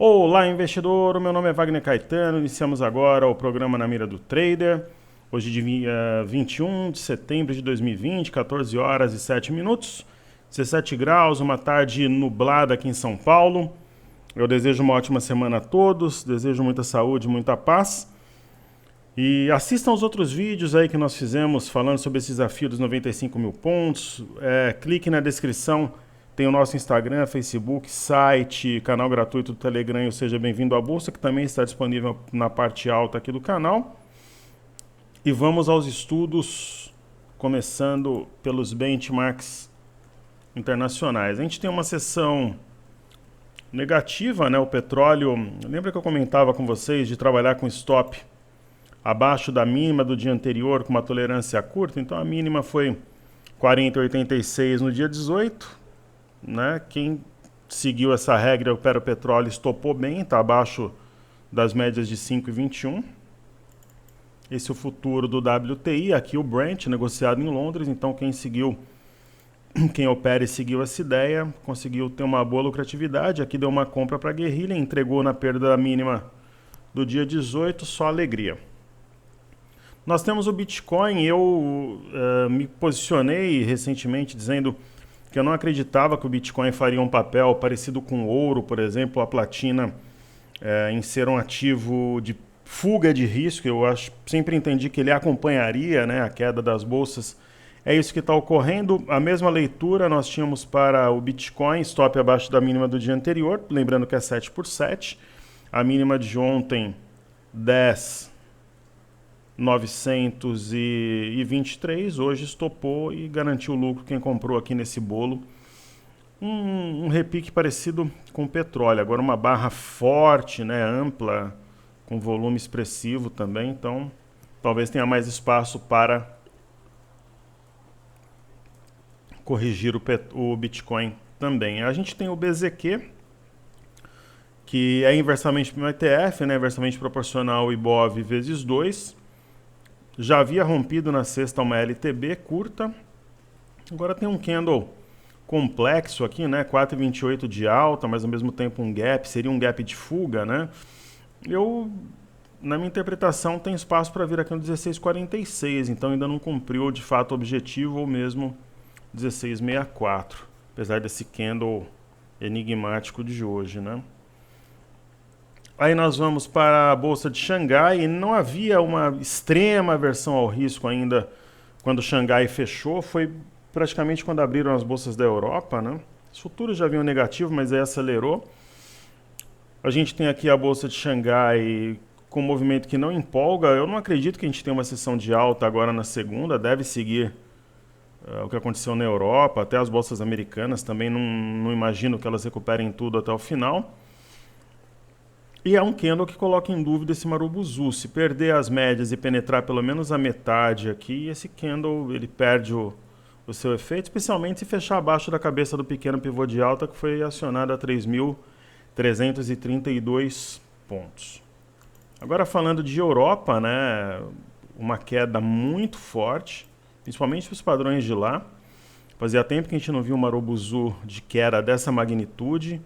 Olá, investidor! O meu nome é Wagner Caetano. Iniciamos agora o programa Na Mira do Trader. Hoje, dia 21 de setembro de 2020, 14 horas e 7 minutos, 17 graus, uma tarde nublada aqui em São Paulo. Eu desejo uma ótima semana a todos, desejo muita saúde, muita paz. E assistam os outros vídeos aí que nós fizemos falando sobre esse desafio dos 95 mil pontos. Clique na descrição. Tem o nosso Instagram, Facebook, site, canal gratuito do Telegram, ou seja, bem-vindo à Bolsa, que também está disponível na parte alta aqui do canal. E vamos aos estudos, começando pelos benchmarks internacionais. A gente tem uma sessão negativa, né? O petróleo, lembra que eu comentava com vocês de trabalhar com stop abaixo da mínima do dia anterior, com uma tolerância curta? Então a mínima foi 40,86 no dia 18. Né? Quem seguiu essa regra, opera o petróleo, estopou bem, está abaixo das médias de 5,21. Esse é o futuro do WTI, aqui o Brent, negociado em Londres. Então quem opera e seguiu essa ideia, conseguiu ter uma boa lucratividade. Aqui deu uma compra para a guerrilha, entregou na perda mínima do dia 18, só alegria. Nós temos o Bitcoin. Eu me posicionei recentemente dizendo que eu não acreditava que o Bitcoin faria um papel parecido com o ouro, por exemplo, a platina, em ser um ativo de fuga de risco. Sempre entendi que ele acompanharia, né, a queda das bolsas. É isso que está ocorrendo. A mesma leitura nós tínhamos para o Bitcoin, stop abaixo da mínima do dia anterior, lembrando que é 7 por 7. A mínima de ontem, 10.923, hoje estopou e garantiu lucro quem comprou aqui nesse bolo. Um repique parecido com o petróleo, agora uma barra forte, né, ampla, com volume expressivo também, então talvez tenha mais espaço para corrigir o Bitcoin também. A gente tem o BZQ, que é inversamente no ETF, né, inversamente proporcional ao Ibov vezes 2. Já havia rompido na sexta uma LTB curta. Agora tem um candle complexo aqui, né? 4,28 de alta, mas ao mesmo tempo um gap. Seria um gap de fuga, né? Na minha interpretação, tem espaço para vir aqui no 16,46. Então ainda não cumpriu de fato o objetivo, ou mesmo 16,64. Apesar desse candle enigmático de hoje, né? Aí nós vamos para a Bolsa de Xangai, e não havia uma extrema aversão ao risco ainda quando Xangai fechou. Foi praticamente quando abriram as bolsas da Europa, né? Os futuros já vinham negativo, mas aí acelerou. A gente tem aqui a Bolsa de Xangai com um movimento que não empolga. Eu não acredito que a gente tenha uma sessão de alta agora na segunda, deve seguir o que aconteceu na Europa, até as bolsas americanas também, não imagino que elas recuperem tudo até o final. E é um candle que coloca em dúvida esse Marubozu. Se perder as médias e penetrar pelo menos a metade aqui, esse candle ele perde o seu efeito, especialmente se fechar abaixo da cabeça do pequeno pivô de alta, que foi acionado a 3.332 pontos. Agora falando de Europa, né, uma queda muito forte, principalmente para os padrões de lá. Fazia tempo que a gente não viu um Marubozu de queda dessa magnitude.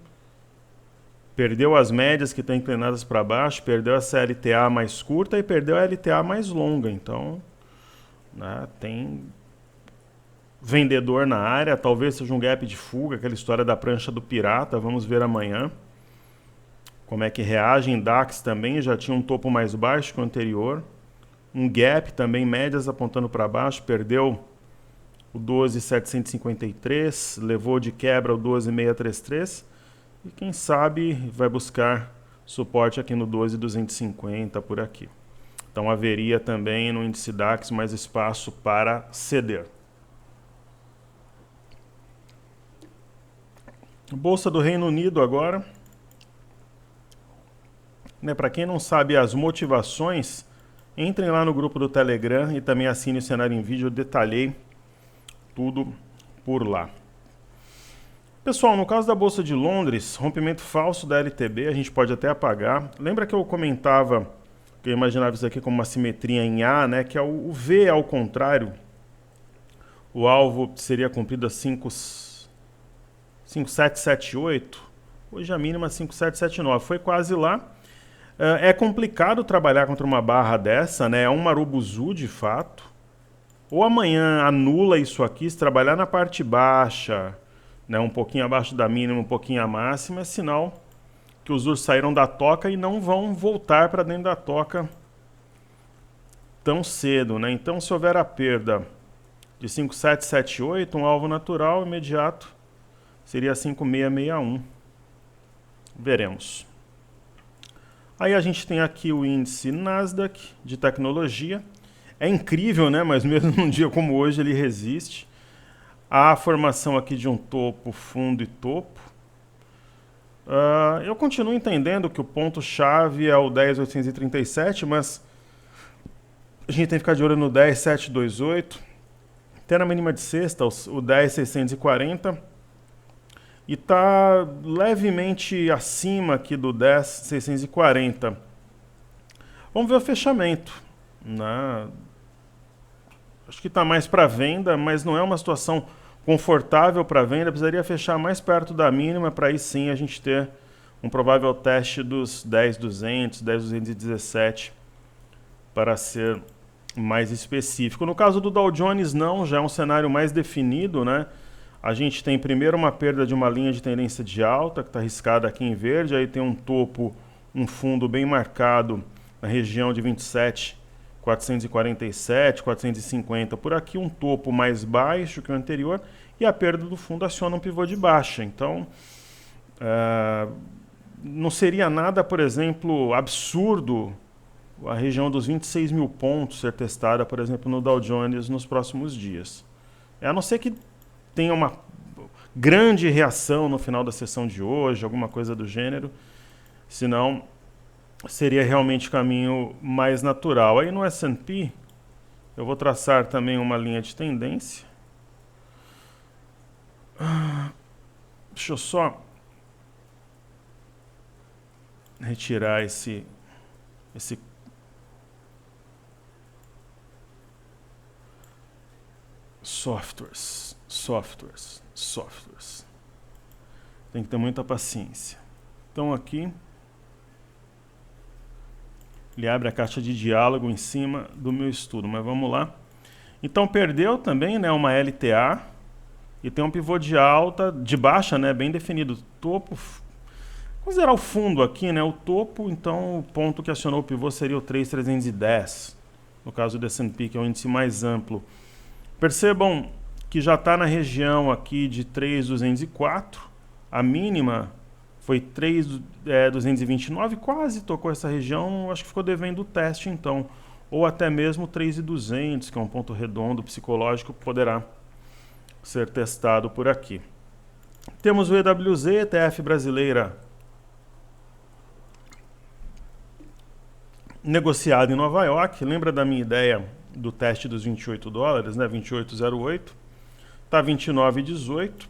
Perdeu as médias que estão inclinadas para baixo, perdeu essa LTA mais curta e perdeu a LTA mais longa. Então, né, tem vendedor na área, talvez seja um gap de fuga, aquela história da prancha do pirata. Vamos ver amanhã como é que reage. Em DAX também já tinha um topo mais baixo que o anterior. Um gap também, médias apontando para baixo, perdeu o 12.753, levou de quebra o 12.633. E quem sabe vai buscar suporte aqui no 12.250 por aqui. Então haveria também no índice DAX mais espaço para ceder. Bolsa do Reino Unido agora. Né, para quem não sabe as motivações, entrem lá no grupo do Telegram e também assine o cenário em vídeo. Eu detalhei tudo por lá. Pessoal, no caso da Bolsa de Londres, rompimento falso da LTB, a gente pode até apagar. Lembra que eu comentava, que eu imaginava isso aqui como uma simetria em A, né? Que é o V ao contrário. O alvo seria cumprido a 5.778. Hoje a mínima 5,779. Foi quase lá. É complicado trabalhar contra uma barra dessa, né? É um marubuzu de fato. Ou amanhã anula isso aqui, se trabalhar na parte baixa, né? Um pouquinho abaixo da mínima, um pouquinho a máxima, é sinal que os ursos saíram da toca e não vão voltar para dentro da toca tão cedo, né? Então, se houver a perda de 5,778, um alvo natural imediato seria 5,661. Veremos. Aí a gente tem aqui o índice Nasdaq de tecnologia. É incrível, né? Mas mesmo num dia como hoje ele resiste. Há a formação aqui de um topo, fundo e topo. Eu continuo entendendo que o ponto-chave é o 10.837, mas a gente tem que ficar de olho no 10.728. Tem na mínima de sexta o 10.640 e está levemente acima aqui do 10.640. Vamos ver o fechamento, né? Acho que está mais para venda, mas não é uma situação confortável para venda. Precisaria fechar mais perto da mínima para aí sim a gente ter um provável teste dos 10.200, 10.217 para ser mais específico. No caso do Dow Jones não, já é um cenário mais definido, né? A gente tem primeiro uma perda de uma linha de tendência de alta, que está riscada aqui em verde, aí tem um topo, um fundo bem marcado na região de 27.447, 450, por aqui um topo mais baixo que o anterior, e a perda do fundo aciona um pivô de baixa. Então, não seria nada, por exemplo, absurdo a região dos 26 mil pontos ser testada, por exemplo, no Dow Jones nos próximos dias. A não ser que tenha uma grande reação no final da sessão de hoje, alguma coisa do gênero, senão seria realmente o caminho mais natural. Aí no S&P, eu vou traçar também uma linha de tendência. Deixa eu só retirar esse softwares. Tem que ter muita paciência. Então aqui ele abre a caixa de diálogo em cima do meu estudo, mas vamos lá. Então perdeu também, né, uma LTA e tem um pivô de alta, de baixa, né, bem definido. Topo, considerar o fundo aqui, né, o topo, então o ponto que acionou o pivô seria o 3.310, no caso do S&P, que é o índice mais amplo. Percebam que já está na região aqui de 3.204, a mínima foi 3.229, quase tocou essa região, acho que ficou devendo o teste então, ou até mesmo 3.200, que é um ponto redondo psicológico, poderá ser testado por aqui. Temos o EWZ, ETF brasileira, negociado em Nova York. Lembra da minha ideia do teste dos 28 dólares, né? 28,08, está 29,18.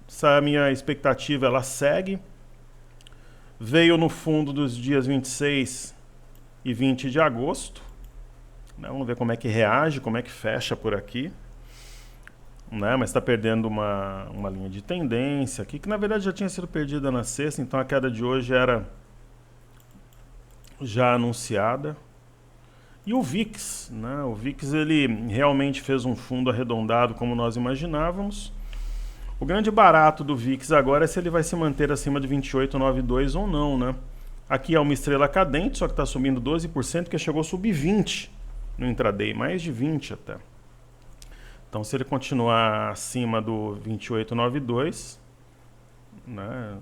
Essa minha expectativa ela segue. Veio no fundo dos dias 26 e 20 de agosto. Vamos ver como é que reage, como é que fecha por aqui. Mas está perdendo uma linha de tendência aqui, que na verdade já tinha sido perdida na sexta, então a queda de hoje era já anunciada. E o VIX, né? O VIX ele realmente fez um fundo arredondado como nós imaginávamos. O grande barato do VIX agora é se ele vai se manter acima de 28,92 ou não, né? Aqui é uma estrela cadente, só que está subindo 12%, que chegou a subir 20% no intraday, mais de 20% até. Então, se ele continuar acima do 28,92, né,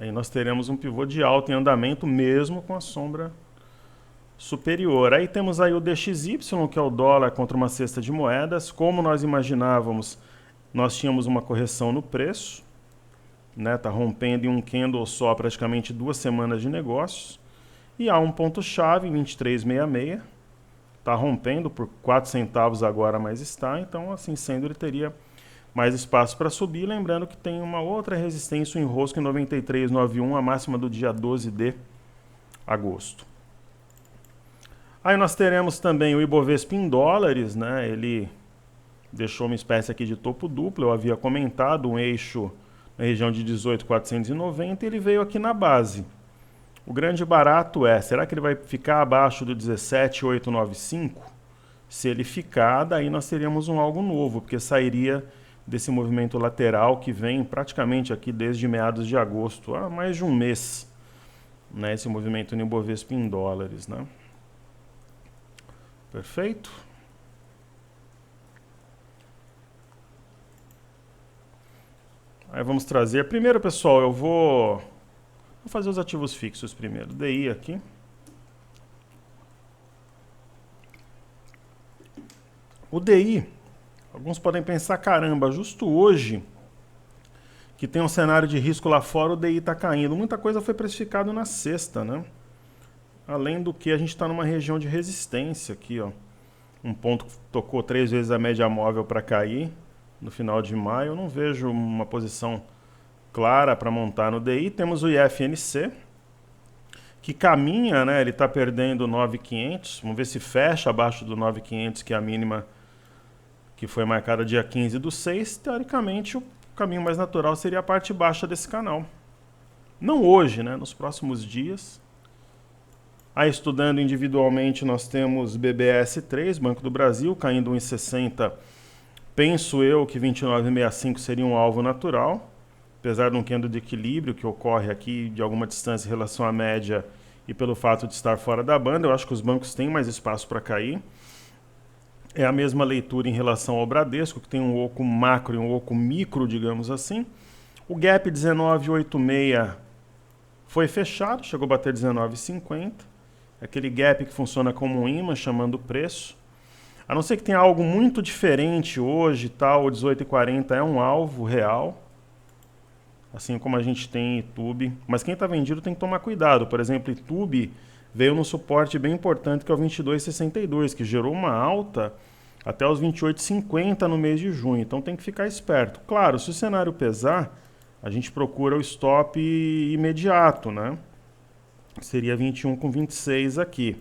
aí nós teremos um pivô de alta em andamento, mesmo com a sombra superior. Aí temos aí o DXY, que é o dólar contra uma cesta de moedas. Como nós imaginávamos, nós tínhamos uma correção no preço, né, tá rompendo em um candle só praticamente 2 semanas de negócios. E há um ponto-chave, 23,66. Está rompendo por 4 centavos agora, mas está. Então, assim sendo, ele teria mais espaço para subir. Lembrando que tem uma outra resistência, o enrosco em 93,91, a máxima do dia 12 de agosto. Aí nós teremos também o Ibovespa em dólares, né? Ele deixou uma espécie aqui de topo duplo. Eu havia comentado um eixo na região de 18.490 e ele veio aqui na base. O grande barato é, será que ele vai ficar abaixo do 17.895? Se ele ficar, daí nós teríamos algo novo, porque sairia desse movimento lateral que vem praticamente aqui desde meados de agosto, há mais de um mês, né, esse movimento no Ibovespa em dólares, né? Perfeito? Aí vamos trazer, primeiro pessoal, eu vou fazer os ativos fixos primeiro, DI aqui. O DI, alguns podem pensar, caramba, justo hoje, que tem um cenário de risco lá fora, o DI está caindo. Muita coisa foi precificado na sexta, né? Além do que a gente está numa região de resistência aqui, ó. Um ponto que tocou 3 vezes a média móvel para cair no final de maio. Eu não vejo uma posição clara para montar no DI. Temos o IFNC, que caminha, né? Ele está perdendo 9.500. Vamos ver se fecha abaixo do 9.500, que é a mínima que foi marcada dia 15/6. Teoricamente, o caminho mais natural seria a parte baixa desse canal. Não hoje, né? Nos próximos dias. Aí, estudando individualmente, nós temos BBS3, Banco do Brasil, caindo 1,60. Penso eu que 29,65 seria um alvo natural, apesar de um candle de equilíbrio que ocorre aqui de alguma distância em relação à média e pelo fato de estar fora da banda. Eu acho que os bancos têm mais espaço para cair. É a mesma leitura em relação ao Bradesco, que tem um oco macro e um oco micro, digamos assim. O gap 19,86 foi fechado, chegou a bater 19,50. Aquele gap que funciona como um imã, chamando o preço. A não ser que tenha algo muito diferente hoje, tal, o 18,40 é um alvo real, assim como a gente tem em YouTube. Mas quem está vendido tem que tomar cuidado. Por exemplo, YouTube veio num suporte bem importante, que é o 22,62, que gerou uma alta até os 28,50 no mês de junho. Então tem que ficar esperto. Claro, se o cenário pesar, a gente procura o stop imediato, né? Seria 21,26 aqui.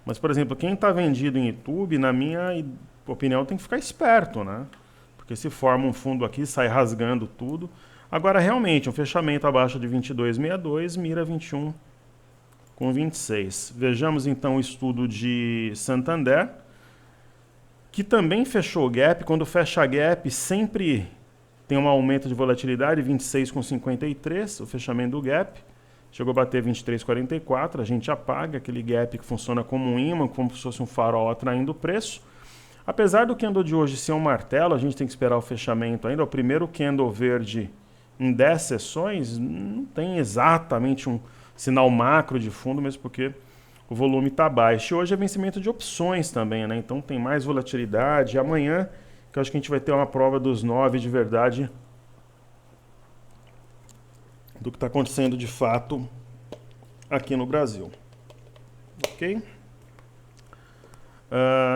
Mas, por exemplo, quem está vendido em YouTube, na minha opinião, tem que ficar esperto, né? Porque se forma um fundo aqui, sai rasgando tudo. Agora, realmente, um fechamento abaixo de 22,62 mira 21,26. Vejamos, então, o estudo de Santander, que também fechou o gap. Quando fecha gap, sempre tem um aumento de volatilidade, 26,53, o fechamento do gap. Chegou a bater 23,44, a gente apaga aquele gap que funciona como um imã, como se fosse um farol atraindo o preço. Apesar do candle de hoje ser um martelo, a gente tem que esperar o fechamento ainda. O primeiro candle verde em 10 sessões não tem exatamente um sinal macro de fundo, mesmo porque o volume está baixo. E hoje é vencimento de opções também, né? Então tem mais volatilidade. E amanhã, que eu acho que a gente vai ter uma prova dos 9 de verdade, do que está acontecendo de fato aqui no Brasil. Ok?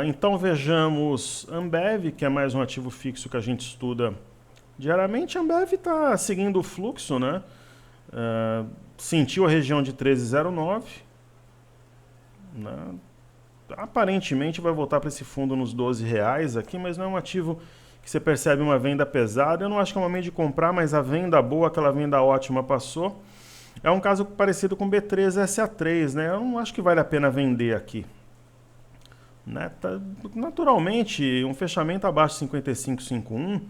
Então vejamos Ambev, que é mais um ativo fixo que a gente estuda diariamente. A Ambev está seguindo o fluxo, né? Sentiu a região de 13,09. Né? Aparentemente vai voltar para esse fundo nos R$12 aqui, mas não é um ativo que você percebe uma venda pesada. Eu não acho que é o momento de comprar, mas a venda boa, aquela venda ótima passou. É um caso parecido com B3SA3, né? Eu não acho que vale a pena vender aqui. Né? Naturalmente, um fechamento abaixo de 55,51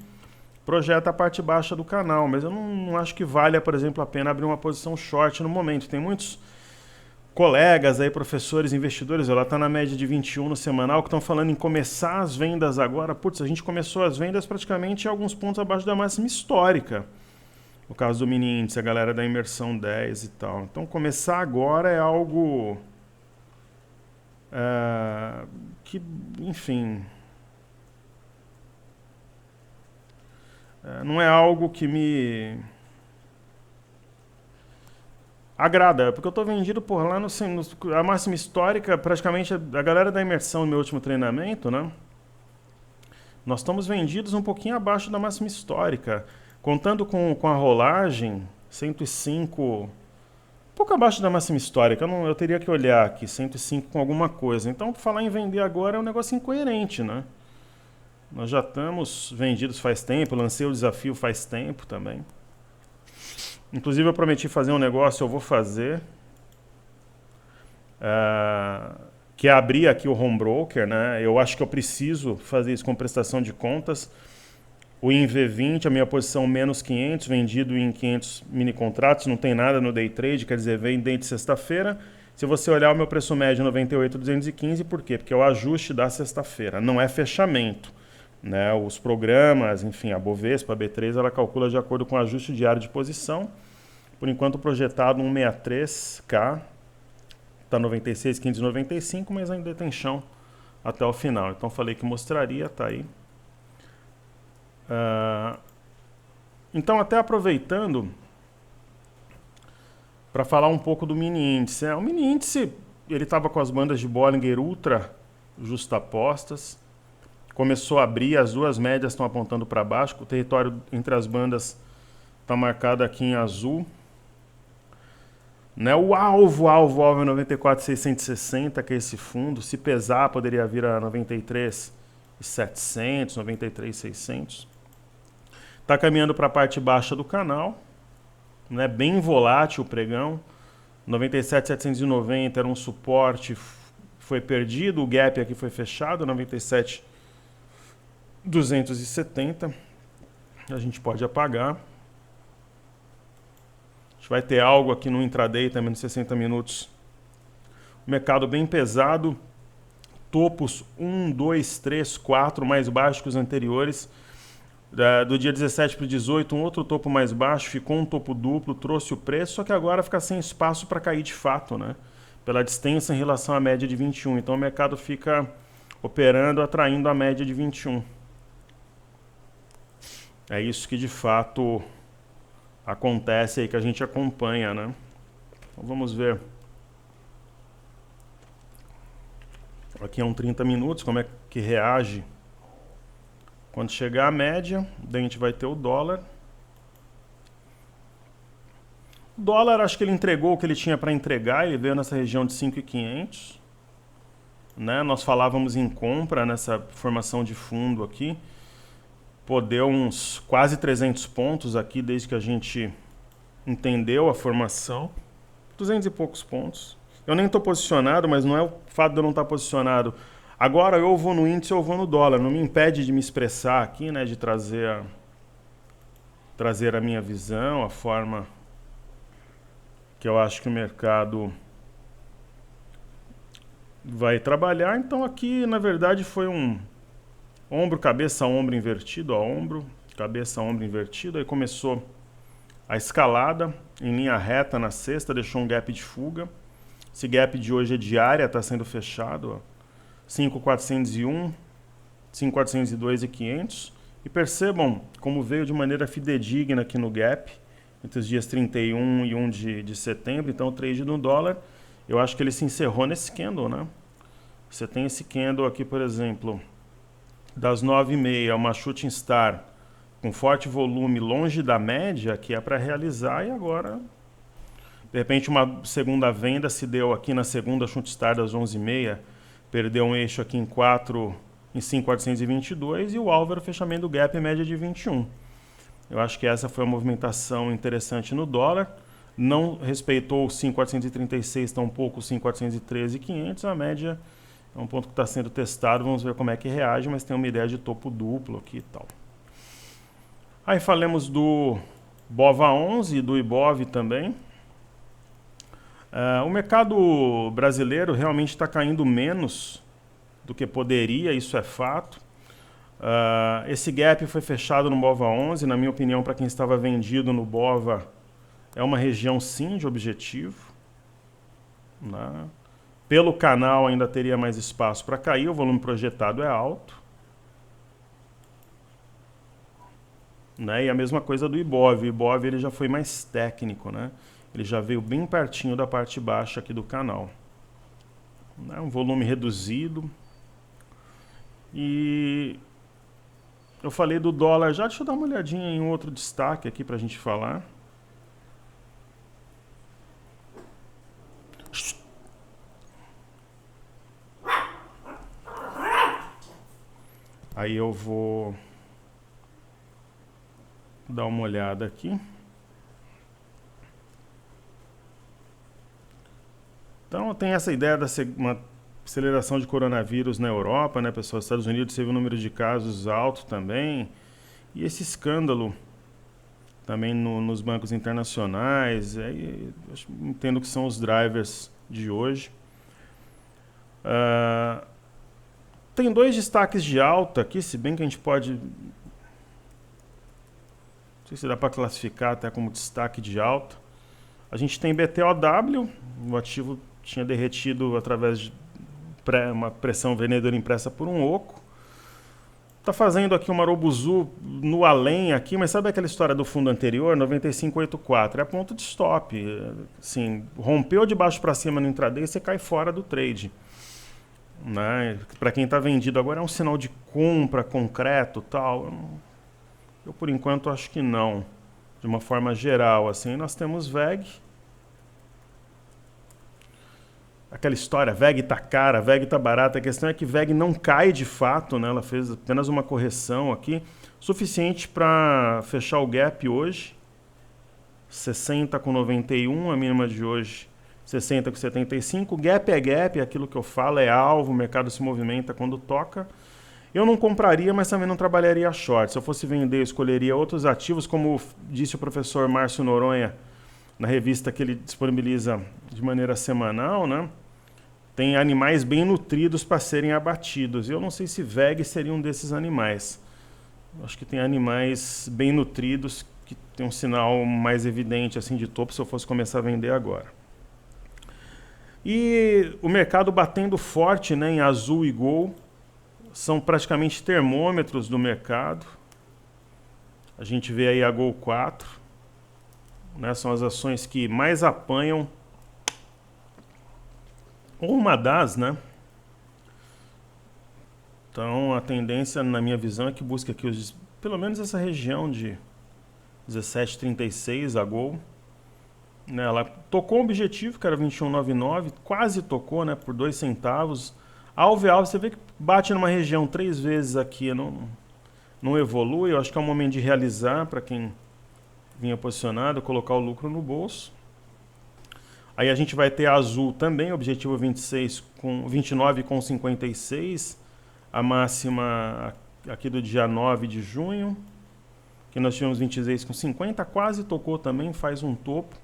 projeta a parte baixa do canal, mas eu não acho que valha, por exemplo, a pena abrir uma posição short no momento. Tem muitos colegas aí, professores, investidores, ela está na média de 21 no semanal, que estão falando em começar as vendas agora. Putz, a gente começou as vendas praticamente em alguns pontos abaixo da máxima histórica. No caso do mini índice, a galera da imersão 10 e tal. Então, começar agora é algo que, enfim, não é algo que me agrada, porque eu estou vendido por lá a máxima histórica, praticamente a galera da imersão no meu último treinamento, né? Nós estamos vendidos um pouquinho abaixo da máxima histórica, contando com a rolagem, 105, um pouco abaixo da máxima histórica, eu teria que olhar aqui, 105 com alguma coisa. Então, falar em vender agora é um negócio incoerente, né? Nós já estamos vendidos faz tempo, lancei o desafio faz tempo também. Inclusive eu prometi fazer um negócio, eu vou fazer, que é abrir aqui o Home Broker, né? Eu acho que eu preciso fazer isso com prestação de contas. O INV20, a minha posição menos 500, vendido em 500 mini contratos, não tem nada no day trade, quer dizer, vem desde sexta-feira. Se você olhar o meu preço médio 98.215, por quê? Porque é o ajuste da sexta-feira, não é fechamento. Né? Os programas, enfim, a Bovespa, a B3, ela calcula de acordo com o ajuste diário de posição. Por enquanto projetado 163K, está 96.595, mas ainda tem chão até o final. Então falei que mostraria, tá aí. Então até aproveitando para falar um pouco do mini índice. O mini índice, ele estava com as bandas de Bollinger Ultra justapostas, começou a abrir, as duas médias estão apontando para baixo, o território entre as bandas está marcado aqui em azul. Né? O alvo é 94.660, que é esse fundo. Se pesar, poderia vir a 93.700, 93.600. Está caminhando para a parte baixa do canal, né? Bem volátil o pregão. 97.790 era um suporte, foi perdido. O gap aqui foi fechado, 97.270. A gente pode apagar. A gente vai ter algo aqui no intraday também nos 60 minutos. Mercado bem pesado. Topos 1, 2, 3, 4 mais baixos que os anteriores. Do dia 17 para o 18, um outro topo mais baixo, ficou um topo duplo, trouxe o preço, só que agora fica sem espaço para cair de fato, né? Pela distância em relação à média de 21. Então o mercado fica operando, atraindo a média de 21. É isso que de fato acontece aí, que a gente acompanha, né? Então vamos ver. Aqui é um 30 minutos, como é que reage quando chegar a média. Daí a gente vai ter o dólar. O dólar, acho que ele entregou o que ele tinha para entregar, ele veio nessa região de 5.500. Né? Nós falávamos em compra nessa formação de fundo aqui. Pô, deu uns quase 300 pontos aqui desde que a gente entendeu a formação. 200 e poucos pontos. Eu nem estou posicionado, mas não é o fato de eu não estar posicionado. Agora eu vou no índice ou vou no dólar. Não me impede de me expressar aqui, né, de trazer a minha visão, a forma que eu acho que o mercado vai trabalhar. Então aqui, na verdade, foi um ombro, cabeça, ombro invertido, ó, ombro, cabeça, ombro invertido. Aí começou a escalada em linha reta na sexta, deixou um gap de fuga. Esse gap de hoje é diária, está sendo fechado, ó. 5.401, 5.402 e 500. E percebam como veio de maneira fidedigna aqui no gap, entre os dias 31 e 1 de setembro. Então o trade no dólar, eu acho que ele se encerrou nesse candle, né? Você tem esse candle aqui, por exemplo, das 9h30, uma shooting star com forte volume longe da média, que é para realizar, e agora, de repente, uma segunda venda se deu aqui na segunda shooting star das 11h30, perdeu um eixo aqui em 5.422 e o alvo era o fechamento do gap em média de 21. Eu acho que essa foi uma movimentação interessante no dólar. Não respeitou os 5.436, tampouco os 5.413 e 500. A média é um ponto que está sendo testado. Vamos ver como é que reage, mas tem uma ideia de topo duplo aqui e tal. Aí falamos do BOVA11 e do IBOV também. O mercado brasileiro realmente está caindo menos do que poderia, isso é fato. Esse gap foi fechado no BOVA11, na minha opinião, para quem estava vendido no BOVA, é uma região sim de objetivo. Né? Pelo canal ainda teria mais espaço para cair, o volume projetado é alto. Né? E a mesma coisa do IBOV. O IBOV ele já foi mais técnico, né? Ele já veio bem pertinho da parte baixa aqui do canal. Né? Um volume reduzido. E eu falei do dólar já. Deixa eu dar uma olhadinha em outro destaque aqui para a gente falar. Aí eu vou dar uma olhada aqui. Então tem essa ideia da uma aceleração de coronavírus na Europa, né, pessoal? Os Estados Unidos teve um número de casos alto também. E esse escândalo também nos bancos internacionais, entendo que são os drivers de hoje. Tem dois destaques de alta aqui, se bem que a gente pode... Não sei se dá para classificar até como destaque de alta. A gente tem BTOW, o ativo tinha derretido através de uma pressão vendedora impressa por um oco. Está fazendo aqui uma Marubozu no além aqui, mas sabe aquela história do fundo anterior, 9584? É ponto de stop. Assim, rompeu de baixo para cima no intraday, você cai fora do trade. Né? Para quem está vendido agora é um sinal de compra concreto, tal. Eu por enquanto acho que não. De uma forma geral, assim, nós temos VEG. Aquela história, VEG tá cara, VEG tá barata. A questão é que VEG não cai de fato, né? Ela fez apenas uma correção aqui, suficiente para fechar o gap hoje. 60,91, a mínima de hoje 60,75. Gap é gap, aquilo que eu falo é alvo, o mercado se movimenta quando toca. Eu não compraria, mas também não trabalharia short. Se eu fosse vender, eu escolheria outros ativos, como disse o professor Márcio Noronha, na revista que ele disponibiliza de maneira semanal, né? Tem animais bem nutridos para serem abatidos. Eu não sei se VEG seria um desses animais. Acho que tem animais bem nutridos que tem um sinal mais evidente assim de topo se eu fosse começar a vender agora. E o mercado batendo forte, né, em Azul e Gol. São praticamente termômetros do mercado. A gente vê aí a Gol 4. Né, são as ações que mais apanham. Ou uma das, né? Então a tendência, na minha visão, é que busque aqui pelo menos essa região de 17,36 a Gol. Né, ela tocou o objetivo, que era 21,99, quase tocou, né, por 2 centavos. Alvo e alvo, você vê que bate numa região 3 vezes aqui, não evolui. Eu acho que é o momento de realizar para quem vinha posicionado, colocar o lucro no bolso. Aí a gente vai ter a Azul também, objetivo 29,56, a máxima aqui do dia 9 de junho, que nós tivemos 26,50, quase tocou também, faz um topo.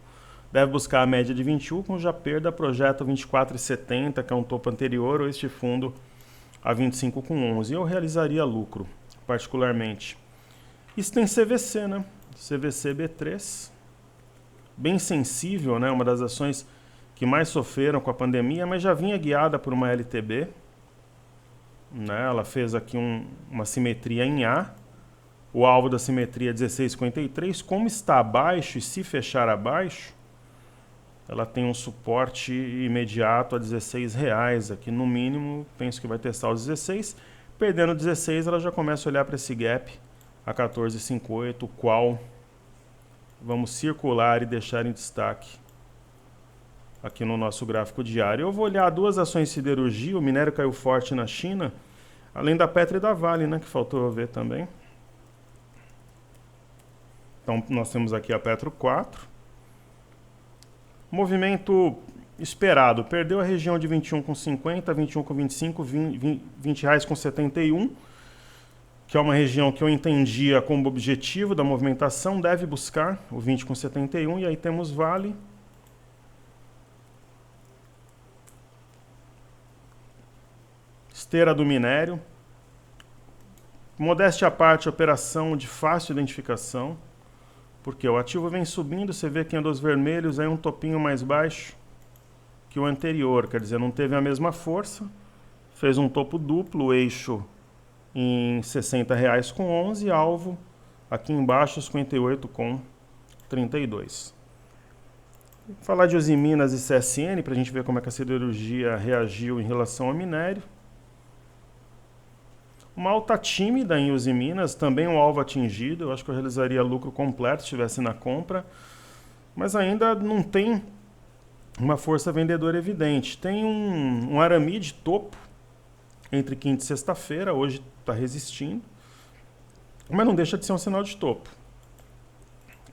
Deve buscar a média de 21, com já perda projeto 24,70, que é um topo anterior, ou este fundo a 25,11. Eu realizaria lucro, particularmente. Isso tem CVC, né? CVC B3. Bem sensível, né? Uma das ações que mais sofreram com a pandemia, mas já vinha guiada por uma LTB. Né? Ela fez aqui uma simetria em A. O alvo da simetria é 16,53. Como está abaixo e se fechar abaixo, ela tem um suporte imediato a R$16. Aqui no mínimo, penso que vai testar os 16. Perdendo 16, ela já começa a olhar para esse gap a 14,58, o qual vamos circular e deixar em destaque aqui no nosso gráfico diário. Eu vou olhar duas ações de siderurgia. O minério caiu forte na China, além da Petra e da Vale, né, que faltou eu ver também. Então nós temos aqui a Petro 4. Movimento esperado. Perdeu a região de 21,50, 21,25, R$20,71. Que é uma região que eu entendia como objetivo da movimentação, deve buscar o 20,71, e aí temos Vale. Esteira do minério. Modéstia à parte, operação de fácil identificação, porque o ativo vem subindo, você vê que em dos vermelhos é um topinho mais baixo que o anterior, quer dizer, não teve a mesma força, fez um topo duplo, o eixo em R$60,11, alvo aqui embaixo 58,32. Vou falar de Usiminas e CSN para a gente ver como é que a siderurgia reagiu em relação ao minério. Uma alta tímida em Usiminas, também um alvo atingido. Eu acho que eu realizaria lucro completo se estivesse na compra, mas ainda não tem uma força vendedora evidente. Tem um aramide topo entre quinta e sexta-feira, hoje está resistindo, mas não deixa de ser um sinal de topo,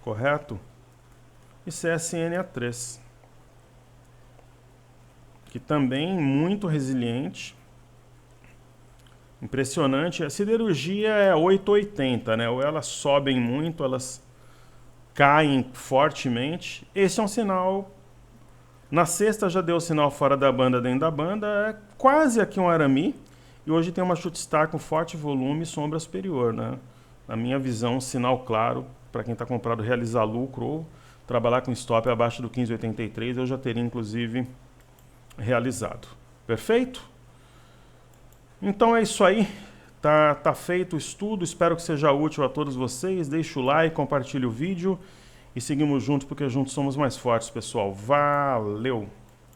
correto? E CSN A3. que também muito resiliente. Impressionante. A siderurgia é 880, né? Ou elas sobem muito, elas caem fortemente. Esse é um sinal. Na sexta já deu o sinal fora da banda, dentro da banda. É quase aqui um arame. E hoje tem uma chute star com forte volume e sombra superior, né? Na minha visão, um sinal claro para quem está comprado realizar lucro ou trabalhar com stop abaixo do 15,83. Eu já teria, inclusive, realizado. Perfeito? Então é isso aí. Tá feito o estudo. Espero que seja útil a todos vocês. Deixa o like, compartilhe o vídeo e seguimos juntos porque juntos somos mais fortes, pessoal. Valeu!